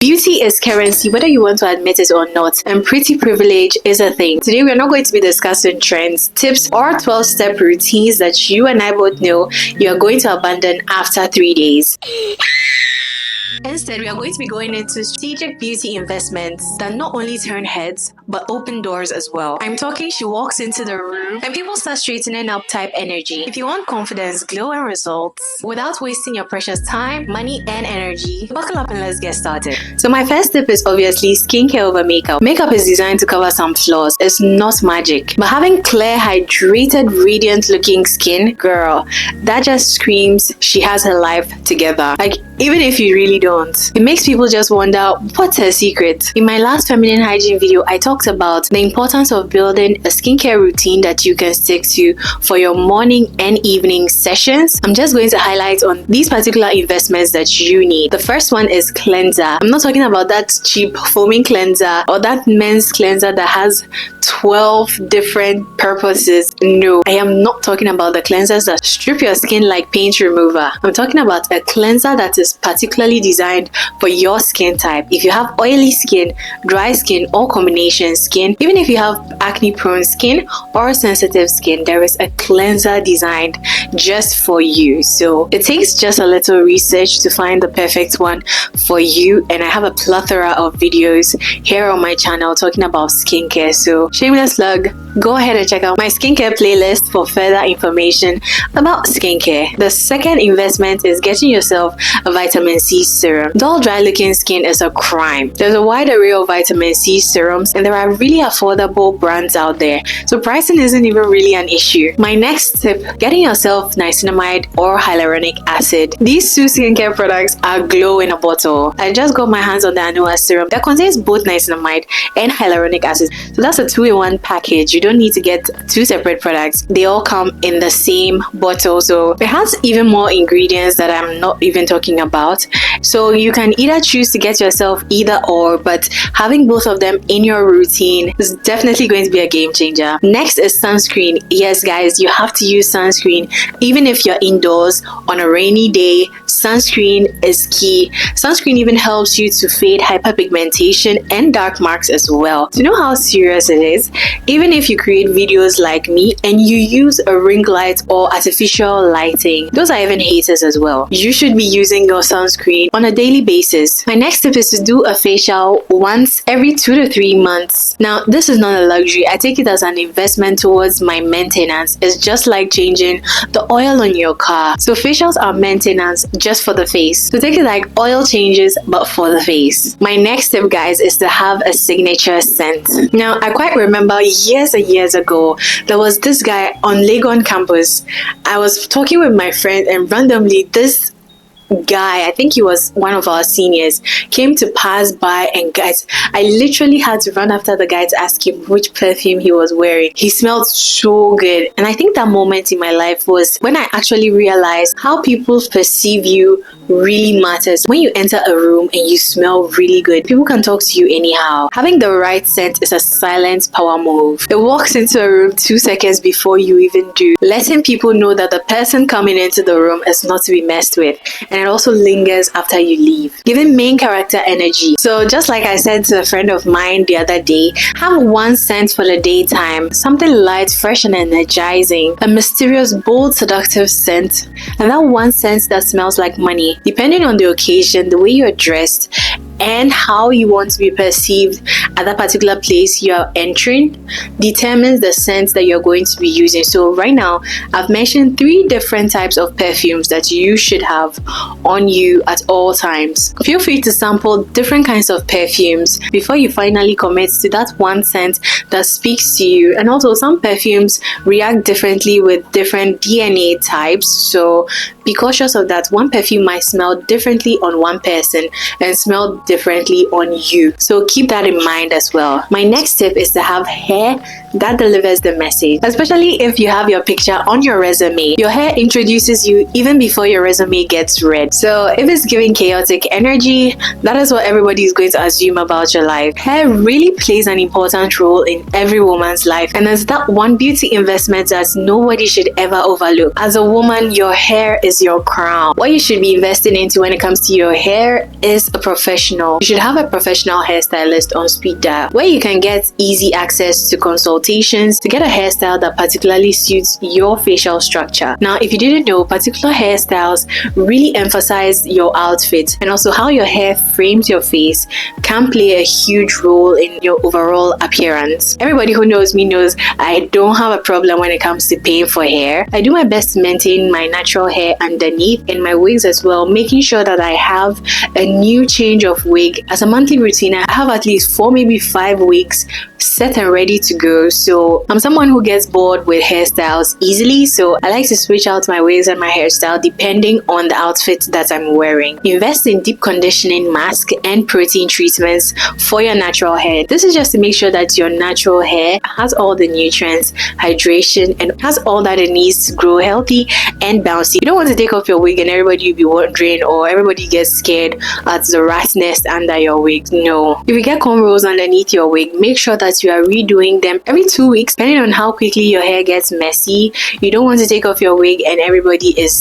Beauty is currency, whether you want to admit it or not, and pretty privilege is a thing. Today, we are not going to be discussing trends, tips, or 12-step routines that you and I both know you are going to abandon after 3 days. Instead, we are going to be going into strategic beauty investments that not only turn heads, but open doors as well. I'm talking she walks into the room and people start straightening up type energy. If you want confidence, glow, and results without wasting your precious time, money, and energy, buckle up and let's get started. So my first tip is obviously skincare over makeup. Makeup is designed to cover some flaws. It's not magic. But having clear, hydrated, radiant looking skin, girl, that just screams she has her life together. Like, even if you really don't. It makes people just wonder, what's her secret? In my last feminine hygiene video, I talked about the importance of building a skincare routine that you can stick to for your morning and evening sessions. I'm just going to highlight on these particular investments that you need. The first one is cleanser. I'm not talking about that cheap foaming cleanser or that men's cleanser that has 12 different purposes. No, I am not talking about the cleansers that strip your skin like paint remover. I'm talking about a cleanser that is particularly designed for your skin type. If you have oily skin, dry skin, or combination skin, even if you have acne prone skin or sensitive skin, there is a cleanser designed just for you. So it takes just a little research to find the perfect one for you, and I have a plethora of videos here on my channel talking about skincare. So shameless plug, go ahead and check out my skincare playlist for further information about skincare. The second investment is getting yourself a vitamin C serum. Dull, dry looking skin is a crime. There's a wide array of vitamin C serums and there are really affordable brands out there, so pricing isn't even really an issue. My next tip, getting yourself niacinamide or hyaluronic acid. These two skincare products are glow in a bottle. I just got my hands on the Anua serum that contains both niacinamide and hyaluronic acid, so that's a 2-in-1 package. You don't need to get two separate products. They all come in the same bottle, so it has even more ingredients that I'm not even talking about. So you can either choose to get yourself either or, but having both of them in your routine is definitely going to be a game changer. Next is sunscreen. Yes guys, you have to use sunscreen even if you're indoors on a rainy day. Sunscreen is key. Sunscreen even helps you to fade hyperpigmentation and dark marks as well. To know how serious it is, even if you create videos like me and you use a ring light or artificial lighting, those are even haters as well. You should be using your sunscreen on a daily basis. My next tip is to do a facial once every 2 to 3 months. Now, this is not a luxury. I take it as an investment towards my maintenance. It's just like changing the oil on your car. So facials are maintenance just for the face. So take it like oil changes but for the face. My next tip, guys, is to have a signature scent. Now, I quite remember years and years ago, there was this guy on Legon campus. I was talking with my friend and randomly this guy, I think he was one of our seniors, came to pass by, and guys, I literally had to run after the guy to ask him which perfume he was wearing. He smelled so good, and I think that moment in my life was when I actually realized how people perceive you really matters. When you enter a room and you smell really good, people can talk to you anyhow. Having the right scent is a silent power move. It walks into a room 2 seconds before you even do, letting people know that the person coming into the room is not to be messed with, and it also lingers after you leave, giving main character energy. So just like I said to a friend of mine the other day, have one scent for the daytime, something light, fresh, and energizing, a mysterious, bold, seductive scent, and that one scent that smells like money. Depending on the occasion, the way you're dressed, and how you want to be perceived at that particular place you are entering determines the scent that you're going to be using. So right now, I've mentioned 3 different types of perfumes that you should have on you at all times. Feel free to sample different kinds of perfumes before you finally commit to that one scent that speaks to you. And also, some perfumes react differently with different DNA types, so be cautious of that. One perfume might smell differently on one person and smell differently on you, so keep that in mind as well. My next tip is to have hair that delivers the message, especially if you have your picture on your resume. Your hair introduces you even before your resume gets read. So if it's giving chaotic energy, that is what everybody is going to assume about your life. Hair really plays an important role in every woman's life, and it's that one beauty investment that nobody should ever overlook. As a woman, your hair is is your crown. What you should be investing into when it comes to your hair is a professional. You should have a professional hairstylist on speed dial, where you can get easy access to consultations to get a hairstyle that particularly suits your facial structure. Now, if you didn't know, particular hairstyles really emphasize your outfit, and also how your hair frames your face can play a huge role in your overall appearance. Everybody who knows me knows I don't have a problem when it comes to paying for hair. I do my best to maintain my natural hair underneath and my wigs as well, making sure that I have a new change of wig as a monthly routine. I have at least 4, maybe 5 wigs set and ready to go. So I'm someone who gets bored with hairstyles easily, so I like to switch out my wigs and my hairstyle depending on the outfit that I'm wearing. Invest in deep conditioning mask and protein treatments for your natural hair. This is just to make sure that your natural hair has all the nutrients, hydration, and has all that it needs to grow healthy and bouncy. You don't want to take off your wig and everybody will be wondering, or everybody gets scared at the rat nest under your wig. No. If you get cornrows underneath your wig, make sure that you are redoing them every 2 weeks, depending on how quickly your hair gets messy. You don't want to take off your wig and everybody is...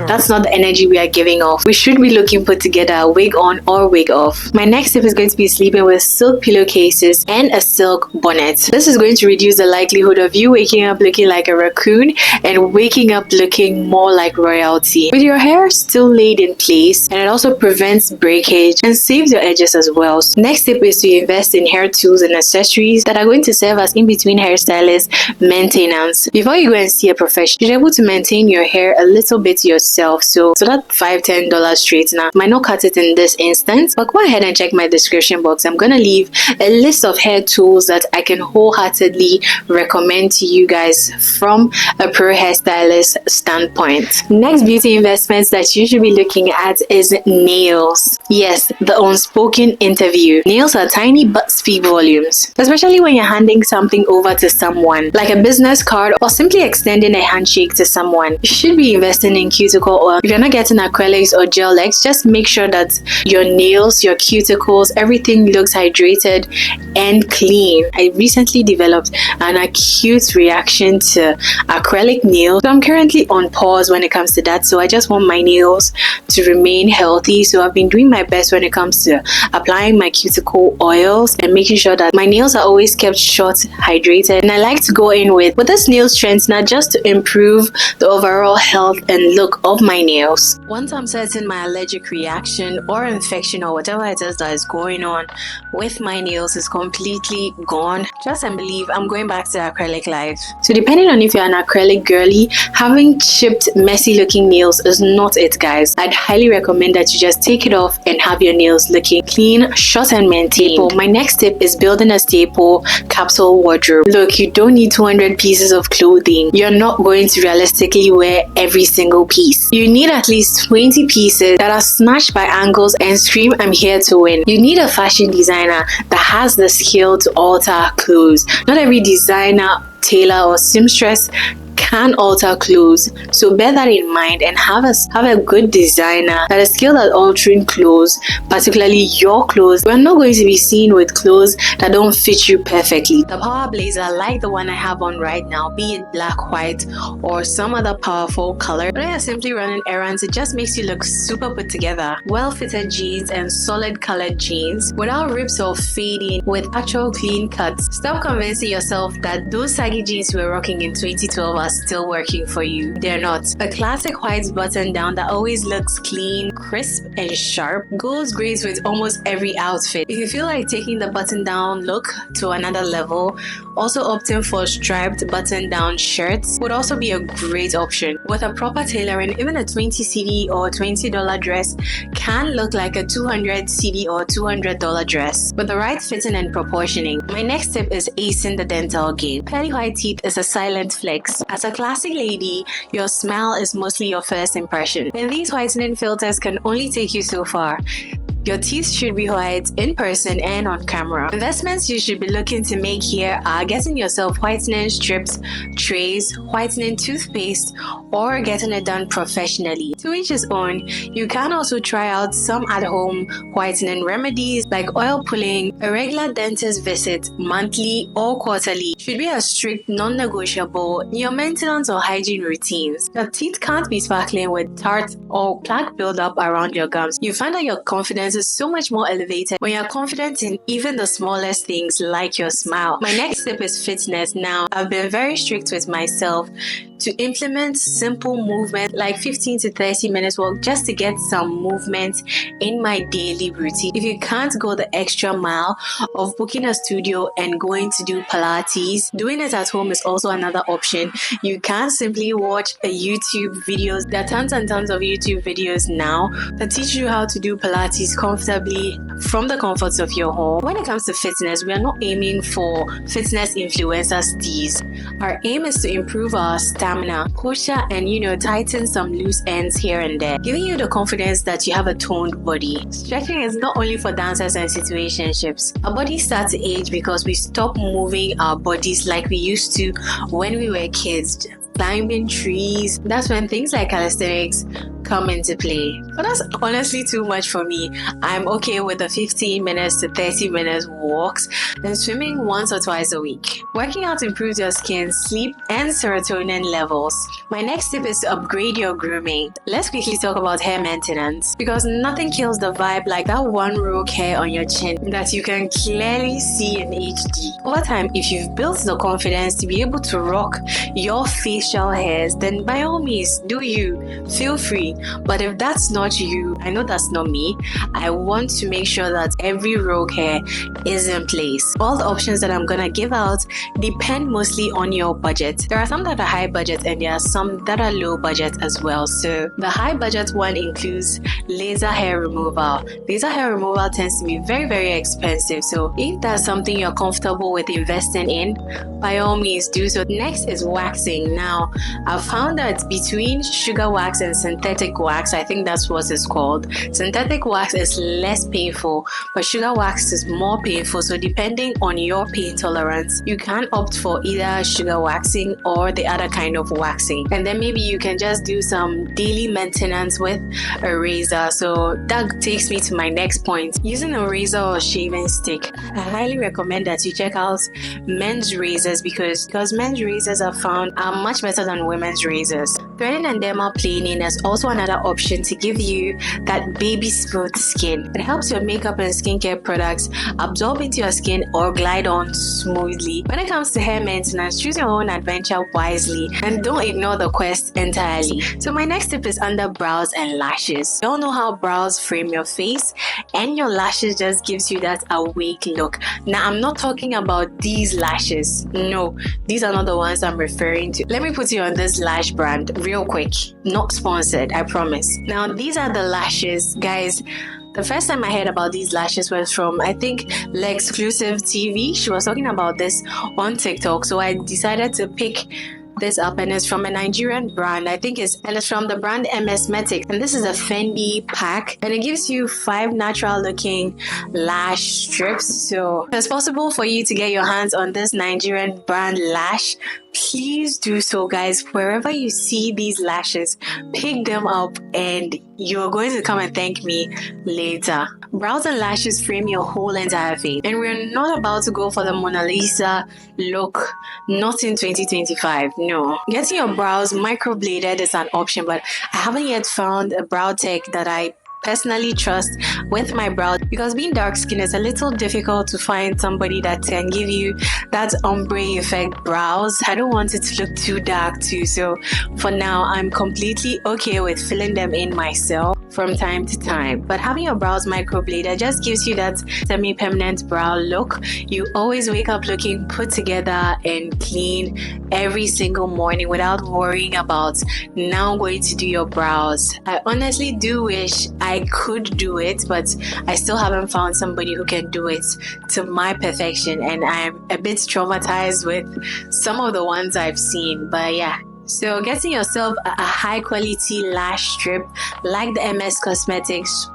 That's not the energy we are giving off. We should be looking put together, wig on or wig off. My next tip is going to be sleeping with silk pillowcases and a silk bonnet. This is going to reduce the likelihood of you waking up looking like a raccoon and waking up looking more like royalty, with your hair still laid in place, and it also prevents breakage and saves your edges as well. So next tip is to invest in hair tools and accessories that are going to serve as in-between hairstylist maintenance. Before you go and see a professional, you're able to maintain your hair a little bit yourself. So that $5-10 straightener might not cut it in this instance, but go ahead and check my description box. I'm gonna leave a list of hair tools that I can wholeheartedly recommend to you guys from a pro hairstylist standpoint. Next beauty investments that you should be looking at is nails. Yes, the unspoken interview. Nails are tiny but speak volumes, especially when you're handing something over to someone, like a business card or simply extending a handshake to someone. You should be investing in cuticle oil. If you're not getting acrylics or gel legs, just make sure that your nails, your cuticles, everything looks hydrated and clean. I recently developed an acute reaction to acrylic nails, so I'm currently on pause when it comes to that. So I just want my nails to remain healthy, so I've been doing my best when it comes to applying my cuticle oils and making sure that my nails are always kept short, hydrated. And I like to go in with this nail strengthener just to improve the overall health and look of my nails. Once I'm certain my allergic reaction or infection or whatever it is that is going on with my nails is completely gone, just believe I'm going back to acrylic life. So depending on if you're an acrylic girly, having chipped, messy looking nails is not it, guys. I'd highly recommend that you just take it off and have your nails looking clean, short, and maintained. My next tip is building a staple capsule wardrobe. Look, you don't need 200 pieces of clothing. You're not going to realistically wear every single piece. You need at least 20 pieces that are snatched by angles and scream, "I'm here to win." You need a fashion designer that has the skill to alter clothes. Not every designer, tailor, or seamstress can alter clothes, so bear that in mind and have a good designer that is skilled at altering clothes, particularly your clothes. We're not going to be seen with clothes that don't fit you perfectly. The power blazer like the one I have on right now, be it black, white, or some other powerful color, when you're simply running errands, it just makes you look super put together. Well fitted jeans and solid colored jeans without rips or fading, with actual clean cuts. Stop convincing yourself that those saggy jeans you were rocking in 2012 are still working for you. They're not. A classic white button down that always looks clean, crisp, and sharp goes great with almost every outfit. If you feel like taking the button down look to another level, also opting for striped button down shirts would also be a great option. With a proper tailoring, even a 20 CD or $20 dress can look like a 200 CD or $200 dress with the right fitting and proportioning. My next tip is acing the dental game. Pearly white teeth is a silent flex. As a classic lady, your smile is mostly your first impression, and these whitening filters can only take you so far. Your teeth should be white in person and on camera. Investments you should be looking to make here are getting yourself whitening strips, trays, whitening toothpaste, or getting it done professionally. To each his own. You can also try out some at-home whitening remedies like oil pulling. A regular dentist visit monthly or quarterly should be a strict non-negotiable in your maintenance or hygiene routines. Your teeth can't be sparkling with tart or plaque buildup around your gums. You find that your confidence is so much more elevated when you're confident in even the smallest things like your smile. My next tip is fitness. Now, I've been very strict with myself to implement simple movement like 15 to 30 minutes walk just to get some movement in my daily routine. If you can't go the extra mile of booking a studio and going to do Pilates, doing it at home is also another option. You can simply watch a YouTube videos. There are tons and tons of YouTube videos now that teach you how to do Pilates comfortably from the comforts of your home. When it comes to fitness, we are not aiming for fitness influencers steez. Our aim is to improve our stamina, posture, and tighten some loose ends here and there, giving you the confidence that you have a toned body. Stretching is not only for dancers and situationships. Our bodies start to age because we stop moving our bodies like we used to when we were kids, climbing trees. That's when things like calisthenics come into play. But that's honestly too much for me. I'm okay with the 15 minutes to 30 minutes walks and swimming once or twice a week. Working out improves your skin, sleep, and serotonin levels. My next tip is to upgrade your grooming. Let's quickly talk about hair maintenance, because nothing kills the vibe like that one rogue hair on your chin that you can clearly see in HD. Over time, if you've built the confidence to be able to rock your facial hairs, then by all means, do you. Feel free. But if that's not you, I know that's not me, I want to make sure that every rogue hair is in place. All the options that I'm gonna give out depend mostly on your budget. There are some that are high budget and there are some that are low budget as well. So the high budget one includes laser hair removal. Laser hair removal tends to be very, very expensive. So if that's something you're comfortable with investing in, by all means do so. Next is waxing. Now, I've found that between sugar wax and synthetic wax, I think that's what it's called. Synthetic wax is less painful, but sugar wax is more painful. So depending on your pain tolerance, you can opt for either sugar waxing or the other kind of waxing. And then maybe you can just do some daily maintenance with a razor. So that takes me to my next point. Using a razor or shaving stick. I highly recommend that you check out men's razors because men's razors are much better than women's razors. Threading and dermal planing is also another option to give you that baby smooth skin. It helps your makeup and skincare products absorb into your skin or glide on smoothly. When it comes to hair maintenance, choose your own adventure wisely and don't ignore the quest entirely. So my next tip is under brows and lashes. You all know how brows frame your face and your lashes just gives you that awake look. Now, I'm not talking about these lashes. No, these are not the ones I'm referring to. Let me put you on this lash brand real quick. Not sponsored, I promise. Now, these are the lashes, guys. The first time I heard about these lashes was from, I think, L'Exclusive TV. She was talking about this on TikTok. So I decided to pick this up, and it's from a Nigerian brand. I think it's from the brand MSmetics, and this is a Fendi pack, and it gives you 5 natural looking lash strips. So if it's possible for you to get your hands on this Nigerian brand lash, please do so, guys. Wherever you see these lashes, pick them up and you're going to come and thank me later. Brows and lashes frame your whole entire face, and we're not about to go for the Mona Lisa look, not in 2025. No. Getting your brows microbladed is an option, but I haven't yet found a brow tech that I personally trust with my brows, because being dark skinned is a little difficult to find somebody that can give you that ombre effect brows. I don't want it to look too dark too, so for now I'm completely okay with filling them in myself from time to time. But having your brows microbladed just gives you that semi-permanent brow look. You always wake up looking put together and clean every single morning without worrying about now going to do your brows. I honestly do wish I could do it, but I still haven't found somebody who can do it to my perfection, and I'm a bit traumatized with some of the ones I've seen. But yeah, So getting yourself a high quality lash strip like the MS Cosmetics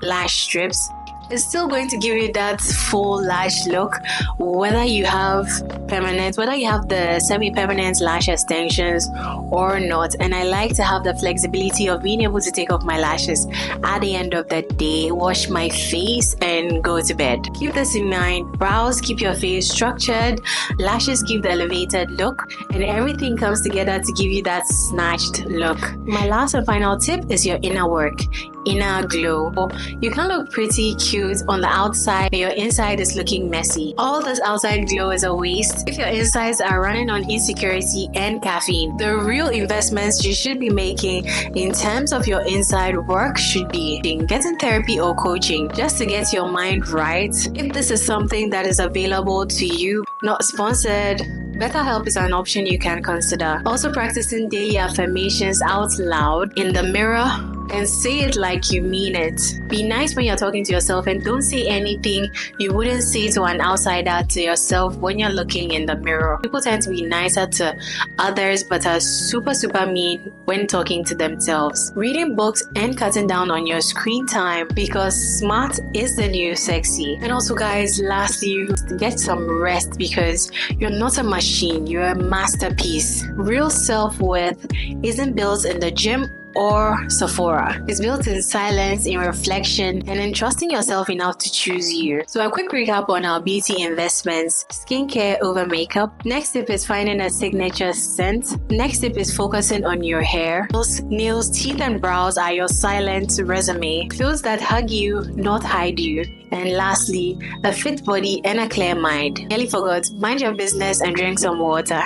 lash strips is still going to give you that full lash look, whether you have permanent, whether you have the semi-permanent lash extensions or not. And I like to have the flexibility of being able to take off my lashes at the end of the day, wash my face and go to bed. Keep this in mind. Brows keep your face structured, lashes give the elevated look, and everything comes together to give you that snatched look. My last and final tip is your inner work, inner glow. You can look pretty cute on the outside, but your inside is looking messy. All this outside glow is a waste if your insides are running on insecurity and caffeine. The real investments you should be making in terms of your inside work should be getting therapy or coaching just to get your mind right. If this is something that is available to you, not sponsored, BetterHelp is an option you can consider. Also practicing daily affirmations out loud in the mirror and say it like you mean it. Be nice when you're talking to yourself and don't say anything you wouldn't say to an outsider to yourself when you're looking in the mirror. People tend to be nicer to others but are super mean when talking to themselves. Reading books and cutting down on your screen time because smart is the new sexy. And also guys, lastly, get some rest because you're not a machine, you're a masterpiece. Real self-worth isn't built in the gym or Sephora. It's built in silence, in reflection, and in trusting yourself enough to choose you. So a quick recap on our beauty investments. Skincare over makeup. Next tip is finding a signature scent. Next tip is focusing on your hair. Nails, teeth, and brows are your silent resume. Clothes that hug you, not hide you. And lastly, a fit body and a clear mind. Nearly forgot, mind your business and drink some water.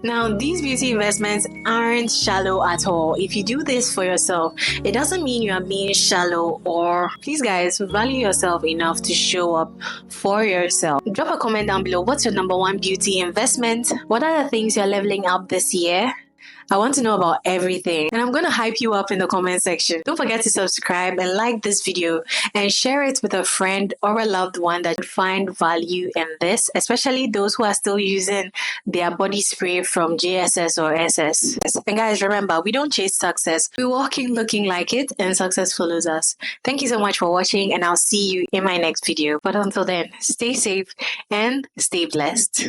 Now, these beauty investments aren't shallow at all. If you do this for yourself, it doesn't mean you are being shallow, or please guys, value yourself enough to show up for yourself. Drop a comment down below. What's your number one beauty investment? What are the things you're leveling up this year? I want to know about everything, and I'm going to hype you up in the comment section. Don't forget to subscribe and like this video and share it with a friend or a loved one that would find value in this, especially those who are still using their body spray from JSS or SS. And guys, remember, we don't chase success. We walk in looking like it, and success follows us. Thank you so much for watching, and I'll see you in my next video. But until then, stay safe and stay blessed.